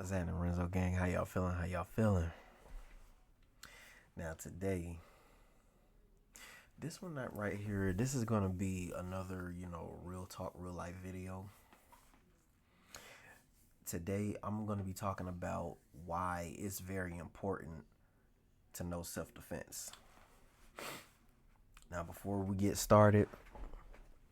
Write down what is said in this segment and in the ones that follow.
What's happening, Renzo gang? How y'all feeling? How y'all feeling? Now today, this one not right here. This is gonna be another, real talk, real life video. Today, I'm gonna be talking about why it's very important to know self defense. Now, before we get started,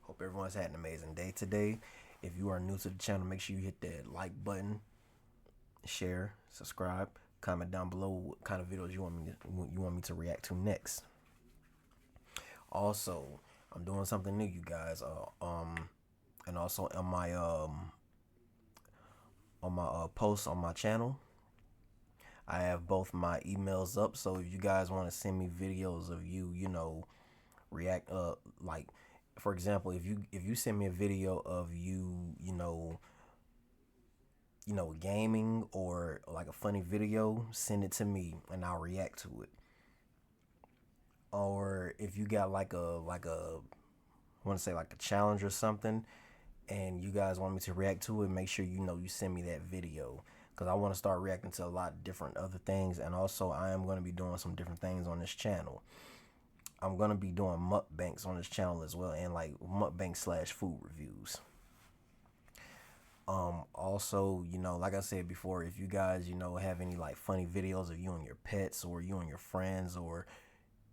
hope everyone's had an amazing day today. If you are new to the channel, make sure you hit that like button, share, subscribe, comment down below what kind of videos you want me to react to next. Also, I'm doing something new, you guys. And also on my posts on my channel, I have both my emails up. So if you guys want to send me videos of you, react. Like for example, if you send me a video of gaming or like a funny video, send it to me and I'll react to it. Or if you got I want to say like a challenge or something, and you guys want me to react to it, make sure you send me that video because I want to start reacting to a lot of different other things, and also I am going to be doing some different things on this channel. I'm going to be doing mukbangs on this channel as well, and like mukbang slash food reviews. Also, like I said before, if you guys, have any like funny videos of you and your pets or you and your friends, or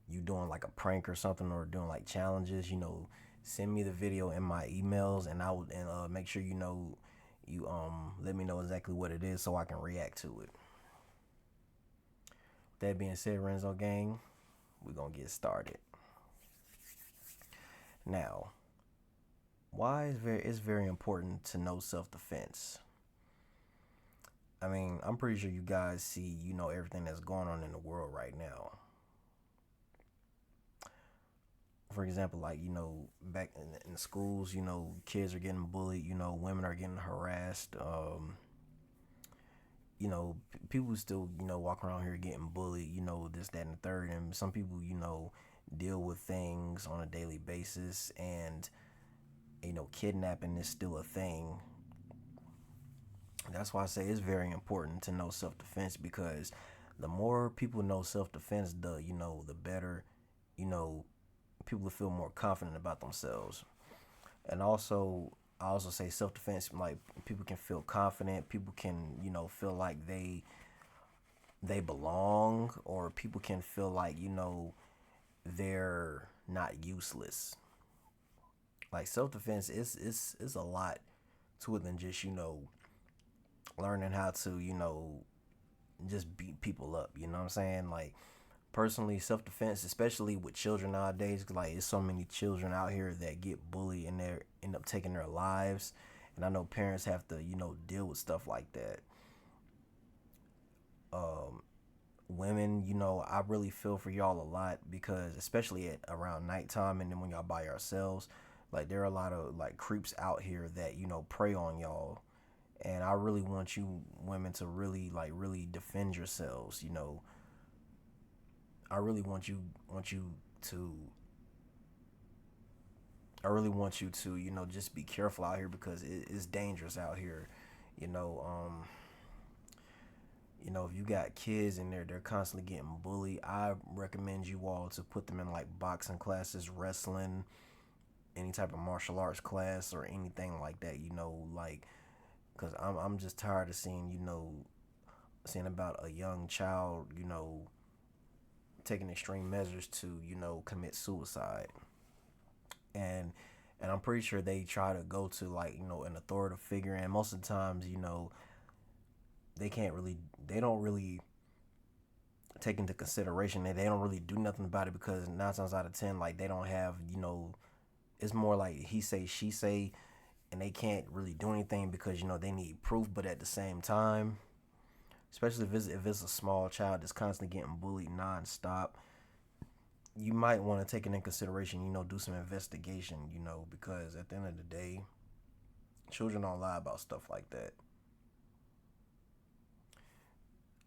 you doing like a prank or something, or doing like challenges, send me the video in my emails, and I will and make sure you let me know exactly what it is so I can react to it. That being said, Renzo gang, we're gonna get started. Now, why is it's very important to know self-defense. I mean, I'm pretty sure you guys see, everything that's going on in the world right now. For example, like, back in the schools, kids are getting bullied, women are getting harassed. People still, walk around here getting bullied, this, that, and the third. And some people, deal with things on a daily basis. And, kidnapping is still a thing. That's why I say it's very important to know self-defense, because the more people know self-defense, the better, you know, people will feel more confident about themselves. And also, I also say self-defense, like people can feel confident, people can, feel like they belong, or people can feel like, they're not useless. Like self-defense is a lot to it than just, learning how to, just beat people up, you know what I'm saying? Like personally, self-defense, especially with children nowadays, like there's so many children out here that get bullied and they end up taking their lives, and I know parents have to deal with stuff like that. Women, I really feel for y'all a lot, because especially at around nighttime, and then when y'all by yourselves, like there are a lot of like creeps out here that prey on y'all, and I really want you women to really defend yourselves. I really want you to I really want you to just be careful out here, because it's dangerous out here. You know, um, if you got kids in there, they're constantly getting bullied. I recommend you all to put them in like boxing classes, wrestling, any type of martial arts class, or anything like that. Like, because I'm just tired of seeing about a young child, taking extreme measures to commit suicide. And and I'm pretty sure they try to go to like an authoritative figure, and most of the times they can't really they don't really take into consideration that they don't really do nothing about it, because 9 times out of 10, like, they don't have, it's more like he say she say, and they can't really do anything because they need proof. But at the same time, especially if it's a small child that's constantly getting bullied nonstop, you might want to take it in consideration, do some investigation, because at the end of the day, children don't lie about stuff like that.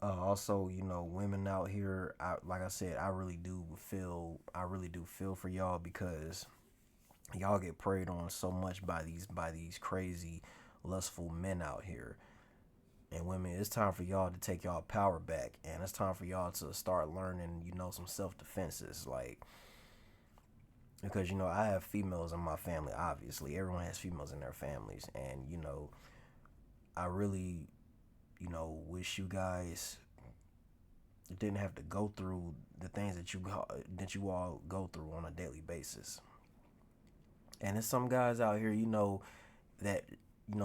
Also, women out here, like I said, I really do feel for y'all, because y'all get preyed on so much by these crazy, lustful men out here. And women, it's time for y'all to take y'all power back, and it's time for y'all to start learning, some self defenses, like because I have females in my family. Obviously, everyone has females in their families, and I really, wish you guys didn't have to go through the things that you all go through on a daily basis. And there's some guys out here, that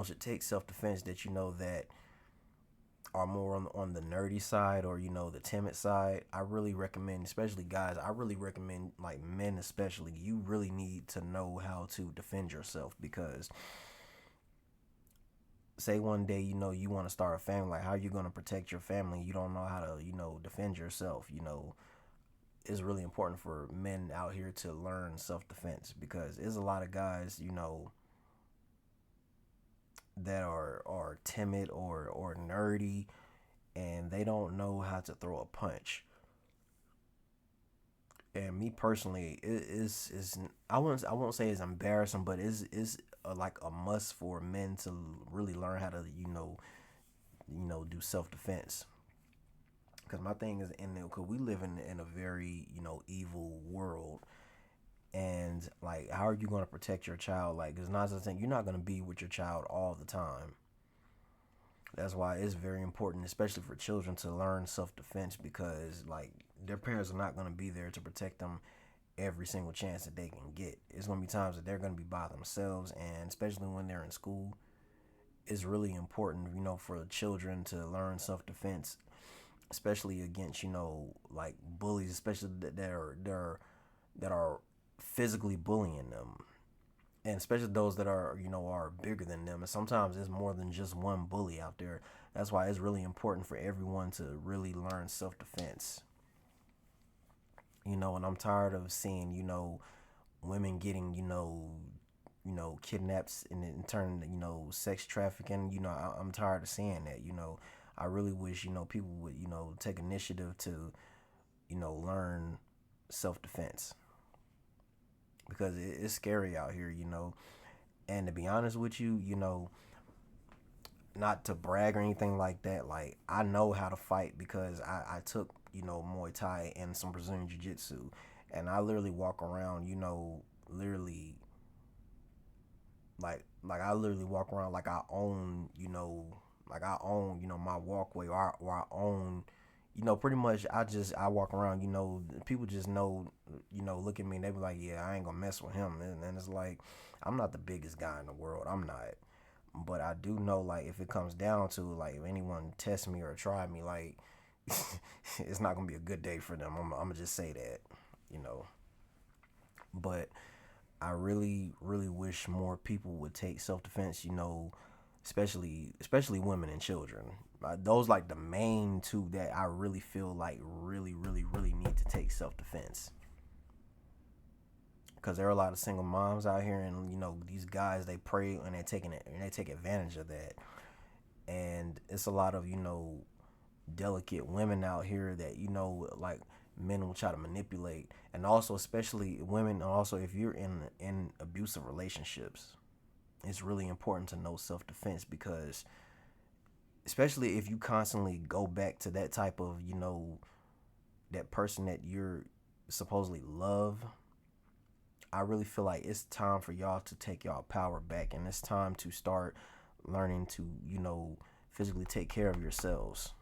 should take self defense, that that are more on the nerdy side, or the timid side. I really recommend, especially guys, I really recommend, like men especially, you really need to know how to defend yourself, because say one day you want to start a family, like how are you going to protect your family? You don't know how to defend yourself. It's really important for men out here to learn self-defense, because there's a lot of guys that are timid or nerdy, and they don't know how to throw a punch. And me personally, it is I won't say it's embarrassing, but is like a must for men to really learn how to do self defense. Because my thing is, because we live in a very evil world, and like how are you going to protect your child? Like, it's not something, you're not going to be with your child all the time. That's why it's very important, especially for children, to learn self defense, because like their parents are not going to be there to protect them every single chance that they can get. It's going to be times that they're going to be by themselves, and especially when they're in school, it's really important, for the children to learn self defense, especially against, like bullies, especially that are physically bullying them, and especially those that are bigger than them. And sometimes there's more than just one bully out there. That's why it's really important for everyone to really learn self defense. And I'm tired of seeing women getting kidnapped and in turn sex trafficking. I'm tired of seeing that. I really wish people would take initiative to learn self defense, because it's scary out here. And to be honest with you, not to brag or anything like that, like I know how to fight, because I took Muay Thai and some Brazilian Jiu Jitsu, and I literally walk around, literally like I literally walk around like I own, my walkway, or I own, pretty much. I walk around, people just know, look at me and they be like, yeah, I ain't gonna mess with him. And it's like, I'm not the biggest guy in the world. I'm not. But I do know, like, if it comes down to, like, if anyone tests me or try me, like, it's not gonna be a good day for them. I'm gonna just say that, you know. But I really, really wish more people would take self defense, especially women and children. Those like the main two that I really feel like really, really, really need to take self defense. Because there are a lot of single moms out here, and these guys, they prey and they take advantage of that. And it's a lot of delicate women out here that like men will try to manipulate, and also especially women. Also, if you're in abusive relationships, it's really important to know self defense, because especially if you constantly go back to that type of that person that you're supposedly love. I really feel like it's time for y'all to take y'all power back, and it's time to start learning to physically take care of yourselves,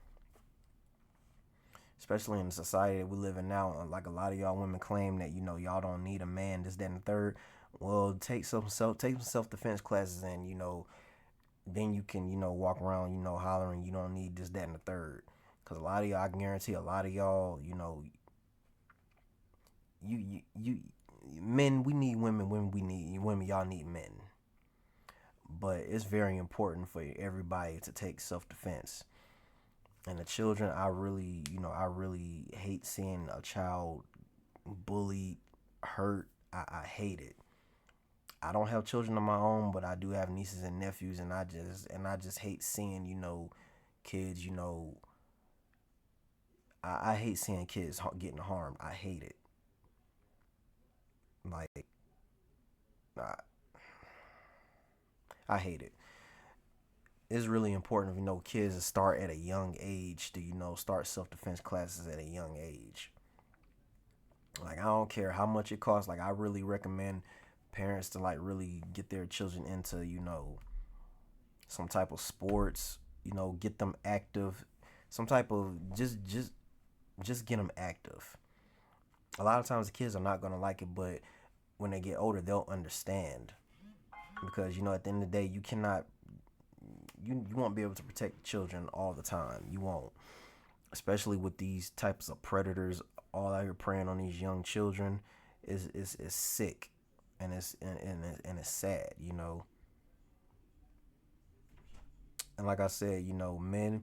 especially in the society that we live in now. Like, a lot of y'all women claim that y'all don't need a man, this, that, and the third. Well, take some self defense classes, and then you can walk around hollering you don't need this, that, and the third. Because a lot of y'all, I can guarantee, a lot of y'all, you men, we need women when we need women. Y'all need men. But it's very important for everybody to take self defense. And the children, I really hate seeing a child bullied, hurt. I hate it. I don't have children of my own, but I do have nieces and nephews, and I just hate seeing kids. I hate seeing kids getting harmed. I hate it. Like, I, I hate it. it's really important, kids to start at a young age, to start self-defense classes at a young age. Like, I don't care how much it costs. Like, I really recommend parents to like really get their children into some type of sports. Get them active. Some type of just get them active. A lot of times the kids are not gonna like it, but when they get older, they'll understand, because at the end of the day, you cannot you won't be able to protect children all the time. You won't, especially with these types of predators all out here preying on these young children. Is sick, and it's sad. And like I said, men,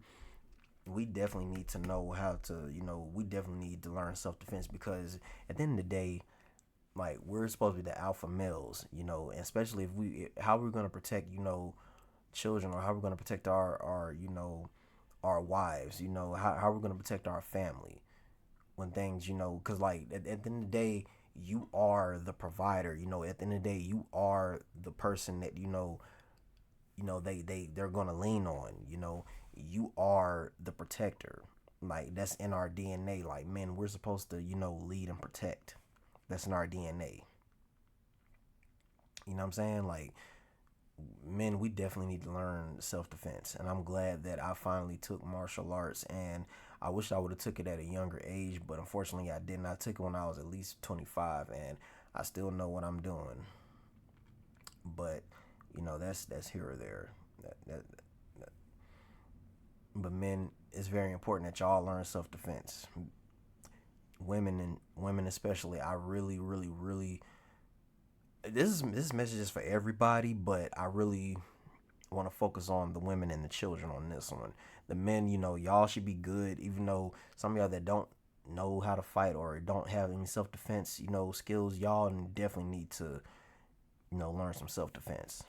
we definitely need to know how to, we definitely need to learn self-defense, because at the end of the day, like, we're supposed to be the alpha males, and especially if how we're going to protect, children, or how we're going to protect our our wives, how we're going to protect our family when things, because like at the end of the day, you are the provider. At the end of the day, you are the person that they're gonna lean on. You are the protector. Like, that's in our DNA. Like, men, we're supposed to lead and protect. That's in our DNA. You know what I'm saying? Like, men, we definitely need to learn self-defense, and I'm glad that I finally took martial arts. And I wish I would have took it at a younger age, but unfortunately I didn't. I took it when I was at least 25, and I still know what I'm doing. But that's here or there. That. But men, it's very important that y'all learn self-defense. Women especially. I really, really, really. This message is for everybody, but I really want to focus on the women and the children on this one. The men, y'all should be good, even though some of y'all that don't know how to fight or don't have any self-defense, skills, y'all definitely need to, learn some self-defense.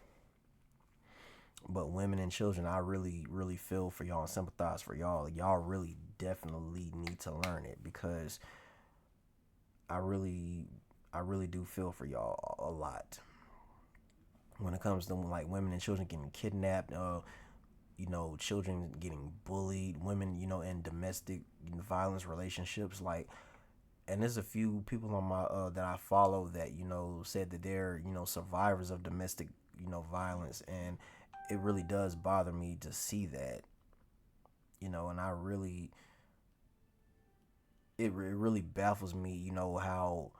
But women and children, I really, really feel for y'all and sympathize for y'all. Y'all really definitely need to learn it, because I really, I really do feel for y'all a lot when it comes to like women and children getting kidnapped. Children getting bullied, women, in domestic violence relationships. Like, and there's a few people on my that I follow that said that they're survivors of domestic violence, and it really does bother me to see that. And I really, it really baffles me, how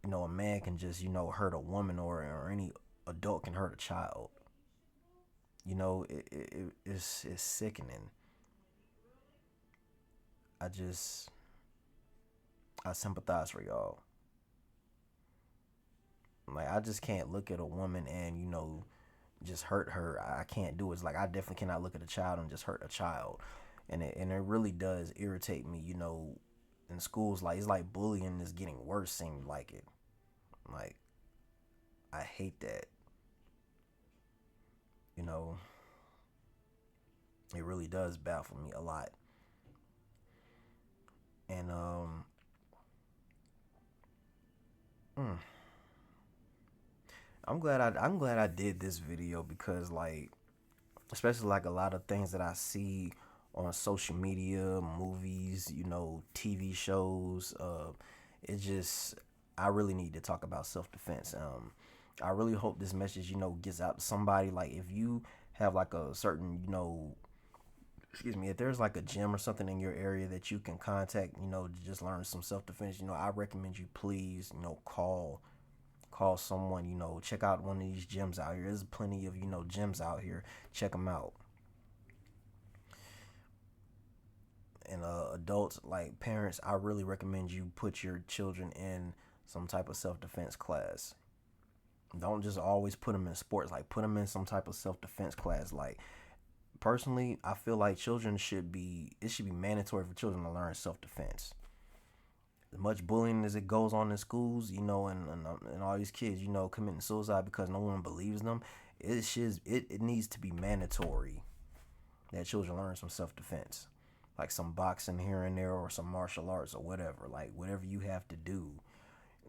a man can just hurt a woman, or any adult can hurt a child. It's sickening. I just, I sympathize for y'all. Like, I just can't look at a woman and just hurt her. I can't do it. It's like, I definitely cannot look at a child and just hurt a child, and it really does irritate me. In schools, like, it's like bullying is getting worse. Seems like it. Like, I hate that. You know, it really does baffle me a lot. And mm, I'm glad I did this video, because like, especially like a lot of things that I see on social media, movies, TV shows. It just, I really need to talk about self defense. I really hope this message, gets out to somebody. Like, if you have like a certain, excuse me, if there's like a gym or something in your area that you can contact, to just learn some self defense, I recommend you please, call someone, check out one of these gyms out here. There's plenty of, gyms out here. Check them out. And adults, like parents, I really recommend you put your children in some type of self-defense class. Don't just always put them in sports. Like, put them in some type of self-defense class. Like, personally, I feel like it should be mandatory for children to learn self-defense. As much bullying as it goes on in schools, and all these kids, committing suicide because no one believes them, it needs to be mandatory that children learn some self-defense. Like some boxing here and there, or some martial arts, or whatever. Like, whatever you have to do.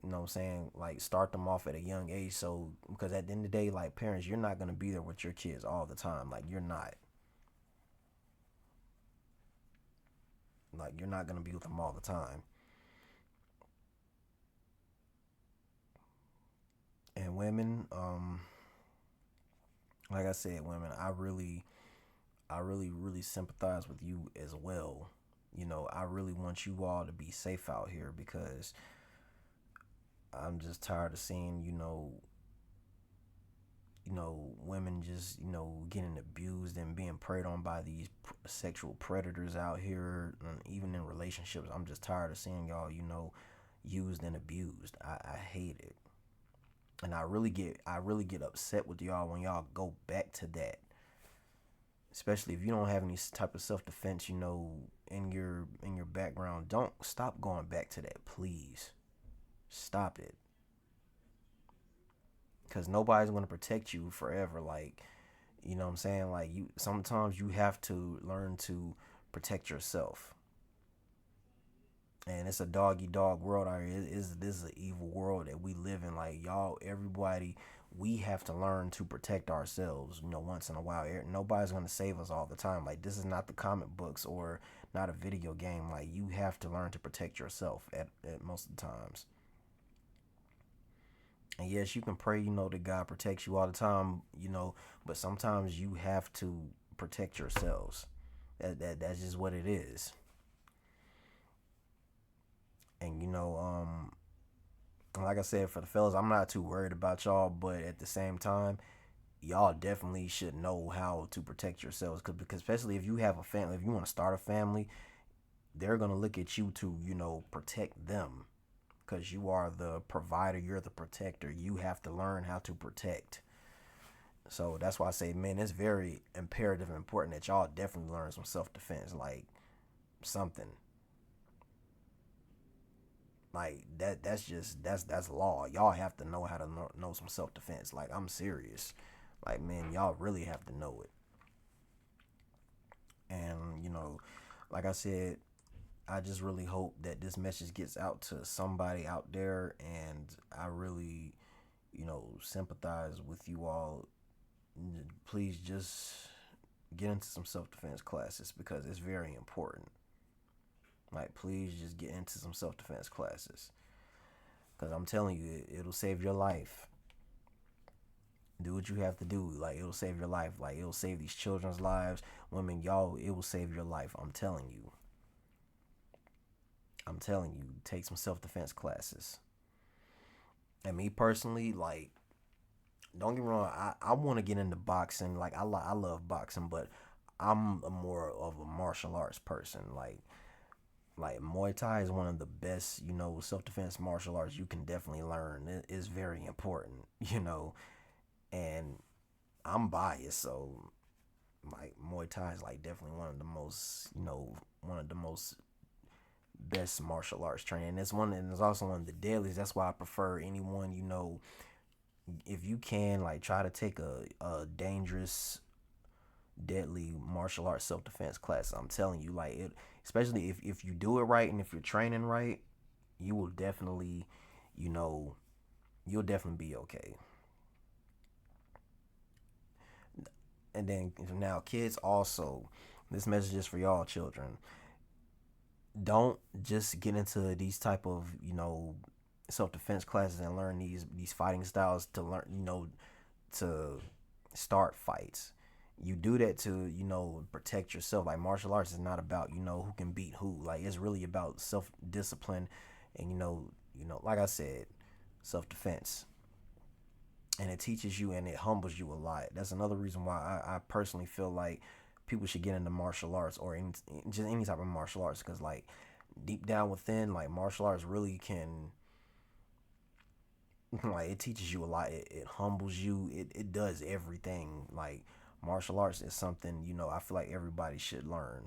You know what I'm saying? Like start them off at a young age. So because at the end of the day, like parents, you're not gonna be there with your kids all the time. Like you're not. Like you're not gonna be with them all the time. And women, like I said, women, I really sympathize with you as well. I really want you all to be safe out here because I'm just tired of seeing, women just, getting abused and being preyed on by these sexual predators out here, and even in relationships. I'm just tired of seeing y'all, used and abused. I hate it. And I really get upset with y'all when y'all go back to that. Especially if you don't have any type of self defense, in your background. Don't stop going back to that, please. Stop it. Cause nobody's gonna protect you forever. Like, you know what I'm saying? Like you sometimes you have to learn to protect yourself. And it's a dog eat dog world out here. This is an evil world that we live in. Like y'all, everybody, we have to learn to protect ourselves. Once in a while, nobody's gonna save us all the time. Like this is not the comic books or not a video game. Like you have to learn to protect yourself at most of the times. And yes, you can pray, that God protects you all the time, but sometimes you have to protect yourselves. That's just what it is. And like I said, for the fellas, I'm not too worried about y'all, but at the same time, y'all definitely should know how to protect yourselves, because especially if you have a family, if you want to start a family, they're gonna look at you to protect them, because you are the provider, you're the protector. You have to learn how to protect. So that's why I say, man, it's very imperative and important that y'all definitely learn some self defense, like something like that. That's law. Y'all have to know how to know some self defense. Like I'm serious. Like man, y'all really have to know it. And like I said, I just really hope that this message gets out to somebody out there, and I really, sympathize with you all. Please just get into some self defense classes because it's very important. Like, please just get into some self defense classes because I'm telling you, it'll save your life. Do what you have to do. Like, it'll save your life. Like, it'll save these children's lives. Women, y'all, it will save your life. I'm telling you. I'm telling you, take some self defense classes. And me personally, like, don't get me wrong, I want to get into boxing. Like, I love boxing, but I'm a more of a martial arts person. Like Muay Thai is one of the best, self defense martial arts you can definitely learn. It is very important, and I'm biased, so like Muay Thai is like definitely one of the most best martial arts training. And it's also one of the deadliest. That's why I prefer anyone, if you can like try to take a dangerous deadly martial arts self defense class. I'm telling you, like it, especially if you do it right and if you're training right, you will definitely, you know, you'll definitely be okay. And then now, kids, also, this message is for y'all children. Don't just get into these type of self defense classes and learn these fighting styles to learn to start fights. You do that to protect yourself. Like martial arts is not about who can beat who. Like it's really about self discipline and like I said, self defense. And it teaches you and it humbles you a lot. That's another reason why I personally feel like people should get into martial arts or just any type of martial arts, because like deep down within, like martial arts really can like it teaches you a lot. It humbles you. It does everything. Like martial arts is something I feel like everybody should learn,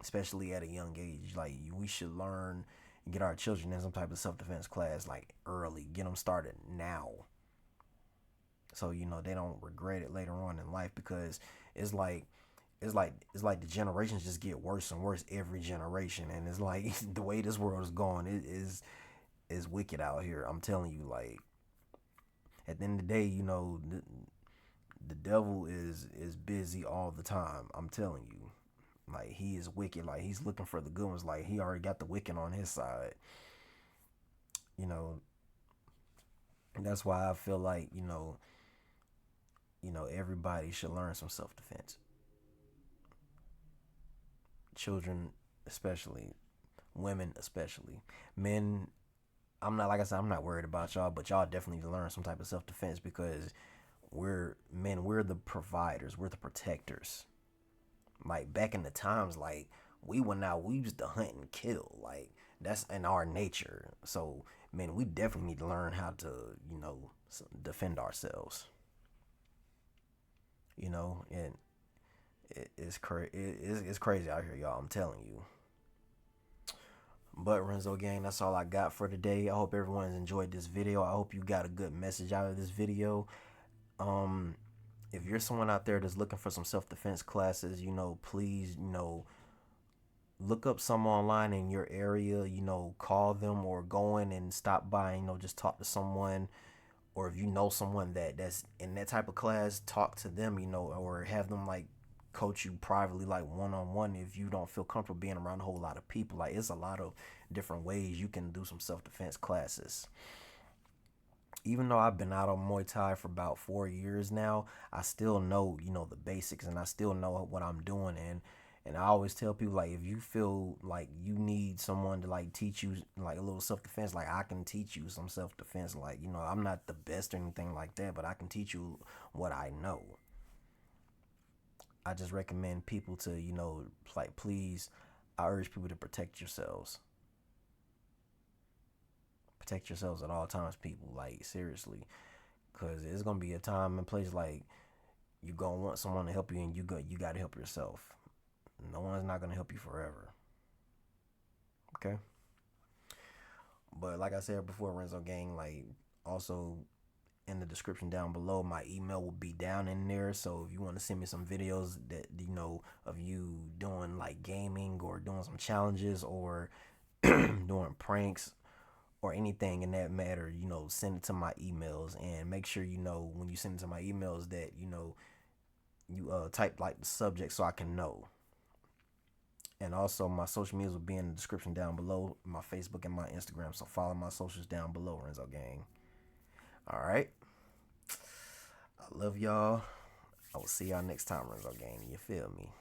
especially at a young age. Like we should learn and get our children in some type of self defense class like early. Get them started now, so they don't regret it later on in life, because it's like it's like the generations just get worse and worse every generation, and it's like the way this world is going, it is is wicked out here. I'm telling you, like, at the end of the day, the devil is busy all the time. I'm telling you. Like, he is wicked. Like, he's looking for the good ones. Like, he already got the wicked on his side. You know, that's why I feel like, everybody should learn some self defense. Children especially, women especially. Men, I'm not, like I said, I'm not worried about y'all, but y'all definitely need to learn some type of self defense, because we're men, we're the providers, we're the protectors. Like, back in the times, like, we went out, we used to hunt and kill. Like, that's in our nature. So, man, we definitely need to learn how to, defend ourselves. And it's crazy out here, y'all. I'm telling you. But Renzo gang, that's all I got for today. I hope everyone's enjoyed this video. I hope you got a good message out of this video. Um, if you're someone out there that's looking for some self-defense classes, please, look up some online in your area, call them or go in and stop by, just talk to someone. Or if you know someone that's in that type of class, talk to them, or have them like coach you privately, like one-on-one, if you don't feel comfortable being around a whole lot of people. Like, it's a lot of different ways you can do some self-defense classes. Even though I've been out on Muay Thai for about 4 years now, I still know, the basics, and I still know what I'm doing. And I always tell people, like, if you feel like you need someone to like teach you like a little self defense, like, I can teach you some self defense. Like, I'm not the best or anything like that, but I can teach you what I know. I just recommend people to, like, please, I urge people to protect yourselves. Protect yourselves at all times, people. Like, seriously, because it's gonna be a time and place, like, you gonna want someone to help you, and you gotta help yourself. No one's not gonna help you forever. Okay. But like I said before, Renzo gang, like, also in the description down below, my email will be down in there. So if you want to send me some videos that of you doing like gaming, or doing some challenges, or doing pranks, or anything in that matter, send it to my emails. And make sure, when you send it to my emails, that you type like the subject so I can know. And also, my social medias will be in the description down below, my Facebook and my Instagram. So follow my socials down below, Renzo gang. All right. I love y'all. I will see y'all next time, Renzo gang. You feel me?